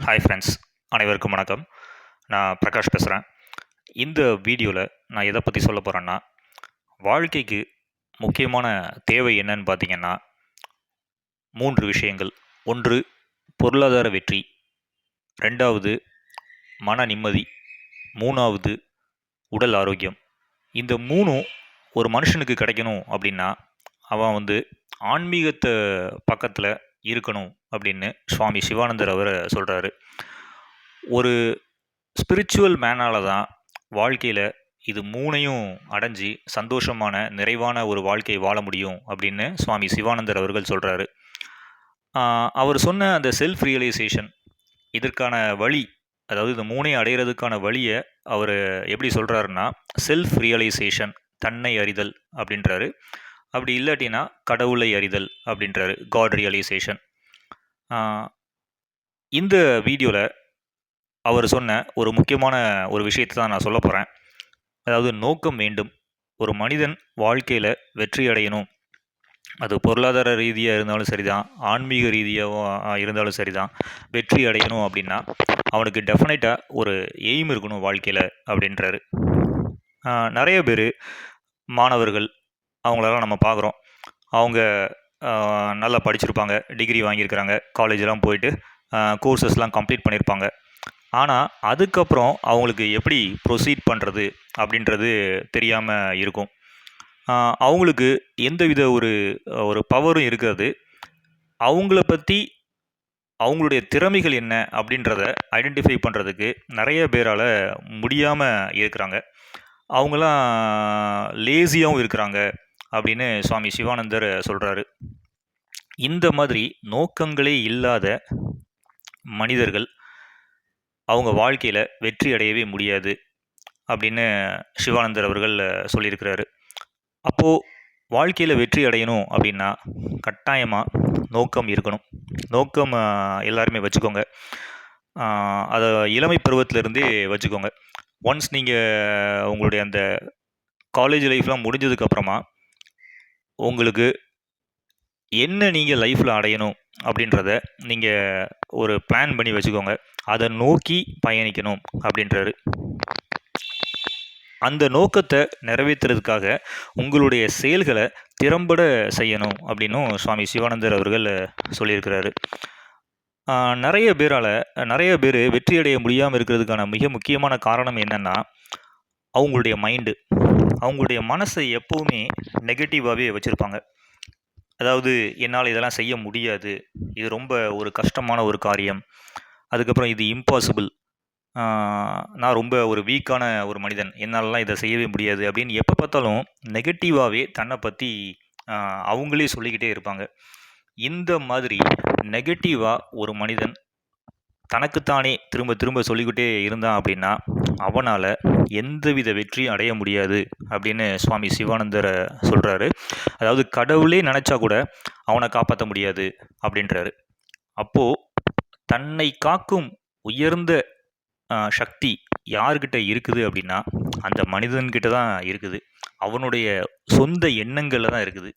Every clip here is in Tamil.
ஹாய் ஃப்ரெண்ட்ஸ், அனைவருக்கும் வணக்கம். நான் பிரகாஷ் பேசுகிறேன். இந்த வீடியோவில் நான் எதை பற்றி சொல்ல போகிறேன்னா, வாழ்க்கைக்கு முக்கியமான தேவை என்னன்னு பார்த்தீங்கன்னா, 3 விஷயங்கள். 1 பொருளாதார வெற்றி, 2வது மன நிம்மதி, 3வது உடல் ஆரோக்கியம். இந்த 3ம் ஒரு மனுஷனுக்கு கிடைக்கணும் அப்படின்னா, அவன் ஆன்மீகத்தை பக்கத்தில் இருக்கணும் அப்படின்னு சுவாமி சிவானந்தர் அவர் சொல்கிறாரு. ஒரு ஸ்பிரிச்சுவல் மேனால தான் வாழ்க்கையில் இது 3யும் அடைஞ்சு சந்தோஷமான நிறைவான ஒரு வாழ்க்கை வாழ முடியும் அப்படின்னு சுவாமி சிவானந்தர் அவர்கள் சொல்கிறாரு. அவர் சொன்ன அந்த செல்ஃப் ரியலைசேஷன், இதற்கான வழி, அதாவது இந்த 3ஐயும் அடையிறதுக்கான வழியை அவர் எப்படி சொல்கிறாருன்னா, செல்ஃப் ரியலைசேஷன், தன்னை அறிதல் அப்படின்றாரு. அப்படி இல்லாட்டினா கடவுளை அறிதல் அப்படின்றாரு, காட் ரியலைசேஷன். இந்த வீடியோவில் அவர் சொன்ன ஒரு முக்கியமான ஒரு விஷயத்தை தான் நான் சொல்ல போகிறேன். அதாவது நோக்கம் வேண்டும். ஒரு மனிதன் வாழ்க்கையில் வெற்றி அடையணும், அது பொருளாதார ரீதியாக இருந்தாலும் சரி தான், ஆன்மீக ரீதியாக இருந்தாலும் சரி தான், வெற்றி அடையணும் அப்படின்னா அவனுக்கு டெஃபினட்டாக ஒரு எய்ம் இருக்கணும் வாழ்க்கையில் அப்படின்றாரு. நிறைய பேர் மாணவர்கள் அவங்களெல்லாம் நம்ம பார்க்குறோம். அவங்க நல்லா படிச்சிருப்பாங்க, டிகிரி வாங்கியிருக்கிறாங்க, காலேஜெலாம் போயிட்டு கோர்சஸ்லாம் கம்ப்ளீட் பண்ணியிருப்பாங்க. ஆனால் அதுக்கப்புறம் அவங்களுக்கு எப்படி ப்ரொசீட் பண்ணுறது அப்படின்றது தெரியாமல் இருக்கும். அவங்களுக்கு எந்தவித ஒரு பவரும் இருக்காது. அவங்கள பற்றி, அவங்களுடைய திறமைகள் என்ன அப்படின்றத ஐடென்டிஃபை பண்ணுறதுக்கு நிறைய பேரால் முடியாமல் இருக்கிறாங்க. அவங்களாம் லேசியாகவும் இருக்கிறாங்க அப்படின்னு சுவாமி சிவானந்தர் சொல்கிறாரு. இந்த மாதிரி நோக்கங்களே இல்லாத மனிதர்கள் அவங்க வாழ்க்கையில் வெற்றி அடையவே முடியாது அப்படின்னு சிவானந்தர் அவர்கள் சொல்லியிருக்கிறாரு. அப்போது வாழ்க்கையில் வெற்றி அடையணும் அப்படின்னா கட்டாயமாக நோக்கம் இருக்கணும். நோக்கம் எல்லாருமே வச்சுக்கோங்க. அதை இளமை பருவத்திலேருந்தே வச்சுக்கோங்க. ஒன்ஸ் நீங்கள் உங்களுடைய அந்த காலேஜ் லைஃப்லாம் முடிஞ்சதுக்கப்புறமா உங்களுக்கு என்ன நீங்கள் லைஃப்பில் அடையணும் அப்படின்றத நீங்கள் ஒரு பிளான் பண்ணி வச்சுக்கோங்க. அதை நோக்கி பயணிக்கணும் அப்படின்றாரு. அந்த நோக்கத்தை நிறைவேற்றுறதுக்காக உங்களுடைய செயல்களை திறம்பட செய்யணும் அப்படின்னும் சுவாமி சிவானந்தர் அவர்கள் சொல்லியிருக்கிறாரு. நிறைய பேர் வெற்றி அடைய முடியாமல் இருக்கிறதுக்கான மிக முக்கியமான காரணம் என்னென்னா, அவங்களுடைய மைண்டு, அவங்களுடைய மனசை எப்போவுமே நெகட்டிவாகவே வச்சுருப்பாங்க. அதாவது என்னால் இதெல்லாம் செய்ய முடியாது, இது ரொம்ப ஒரு கஷ்டமான ஒரு காரியம், அதுக்கப்புறம் இது இம்பாசிபிள், நான் ரொம்ப ஒரு வீக்கான ஒரு மனிதன், என்னாலலாம் இதை செய்யவே முடியாது அப்படின்னு எப்போ பார்த்தாலும் நெகட்டிவாகவே தன்னை பற்றி அவங்களே சொல்லிக்கிட்டே இருப்பாங்க. இந்த மாதிரி நெகட்டிவாக ஒரு மனிதன் தனக்குத்தானே திரும்ப திரும்ப சொல்லிக்கிட்டே இருந்தான் அப்படின்னா அவனால் எந்தவித வெற்றியும் அடைய முடியாது அப்படின்னு சுவாமி சிவானந்தர் சொல்கிறாரு. அதாவது கடவுளே நினச்சா கூட அவனை காப்பாற்ற முடியாது அப்படின்றாரு. அப்போது தன்னை காக்கும் உயர்ந்த சக்தி யார்கிட்ட இருக்குது அப்படின்னா அந்த மனிதன்கிட்ட தான் இருக்குது. அவனுடைய சொந்த எண்ணங்களில் தான் இருக்குது,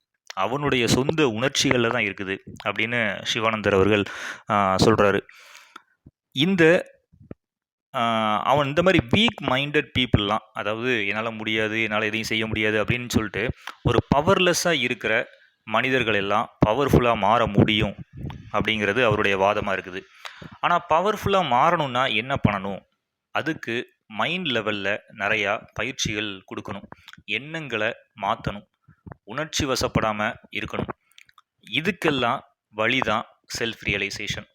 அவனுடைய சொந்த உணர்ச்சிகளில் தான் இருக்குது அப்படின்னு சிவானந்தர் அவர்கள் சொல்கிறாரு. அவன் இந்த மாதிரி வீக் மைண்டட் பீப்புளெலாம், அதாவது என்னால் முடியாது, என்னால் எதையும் செய்ய முடியாது அப்படின்னு சொல்லிட்டு ஒரு பவர்லெஸ்ஸாக இருக்கிற மனிதர்கள் எல்லாம் பவர்ஃபுல்லாக மாற முடியும் அப்படிங்கிறது அவருடைய வாதமாக இருக்குது. ஆனால் பவர்ஃபுல்லாக மாறணும்னா என்ன பண்ணணும்? அதுக்கு மைண்ட் லெவலில் நிறையா பயிற்சிகள் கொடுக்கணும், எண்ணங்களை மாற்றணும், உணர்ச்சி வசப்படாமல் இருக்கணும். இதுக்கெல்லாம் வழிதான் செல்ஃப் ரியலைசேஷன்.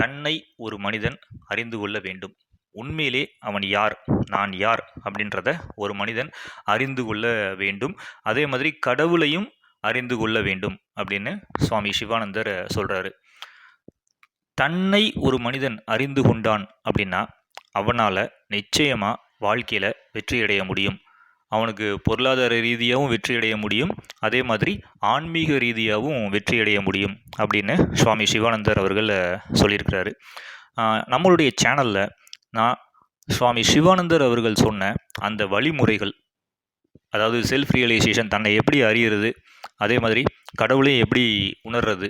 தன்னை ஒரு மனிதன் அறிந்து கொள்ள வேண்டும். உண்மையிலே அவன் யார், நான் யார் அப்படின்றத ஒரு மனிதன் அறிந்து கொள்ள வேண்டும். அதே மாதிரி கடவுளையும் அறிந்து கொள்ள வேண்டும் அப்படின்னு சுவாமி சிவானந்தர் சொல்கிறாரு. தன்னை ஒரு மனிதன் அறிந்து கொண்டான் அப்படின்னா அவனால் நிச்சயமாக வாழ்க்கையில் வெற்றியடைய முடியும். அவனுக்கு பொருளாதார ரீதியாகவும் வெற்றியடைய முடியும், அதே மாதிரி ஆன்மீக ரீதியாகவும் வெற்றியடைய முடியும் அப்படின்னு சுவாமி சிவானந்தர் அவர்கள் சொல்லியிருக்கிறாரு. நம்மளுடைய சேனலில் நான் சுவாமி சிவானந்தர் அவர்கள் சொன்ன அந்த வழிமுறைகள், அதாவது செல்ஃப் ரியலைசேஷன், தன்னை எப்படி அறியிறது, அதே மாதிரி கடவுளையும் எப்படி உணர்றது,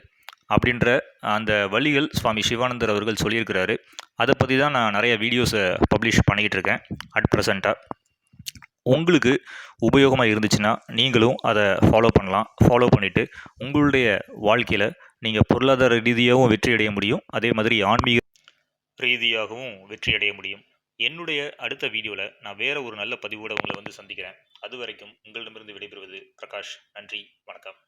அப்படின்ற அந்த வழிகள் சுவாமி சிவானந்தர் அவர்கள் சொல்லியிருக்கிறாரு. அதை பற்றி தான் நான் நிறைய வீடியோஸை பப்ளிஷ் பண்ணிக்கிட்டு இருக்கேன் அட் ப்ரெசண்ட்டாக. உங்களுக்கு உபயோகமாக இருந்துச்சுன்னா நீங்களும் அதை ஃபாலோ பண்ணலாம். ஃபாலோ பண்ணிவிட்டு உங்களுடைய வாழ்க்கையில் நீங்கள் பொருளாதார ரீதியாகவும் வெற்றி அடைய முடியும், அதே மாதிரி ஆன்மீக ரீதியாகவும் வெற்றி அடைய முடியும். என்னுடைய அடுத்த வீடியோவில் நான் வேறு ஒரு நல்ல பதிவோடு உங்களை வந்து சந்திக்கிறேன். அது வரைக்கும் உங்களிடமிருந்து விடைபெறுவது பிரகாஷ். நன்றி, வணக்கம்.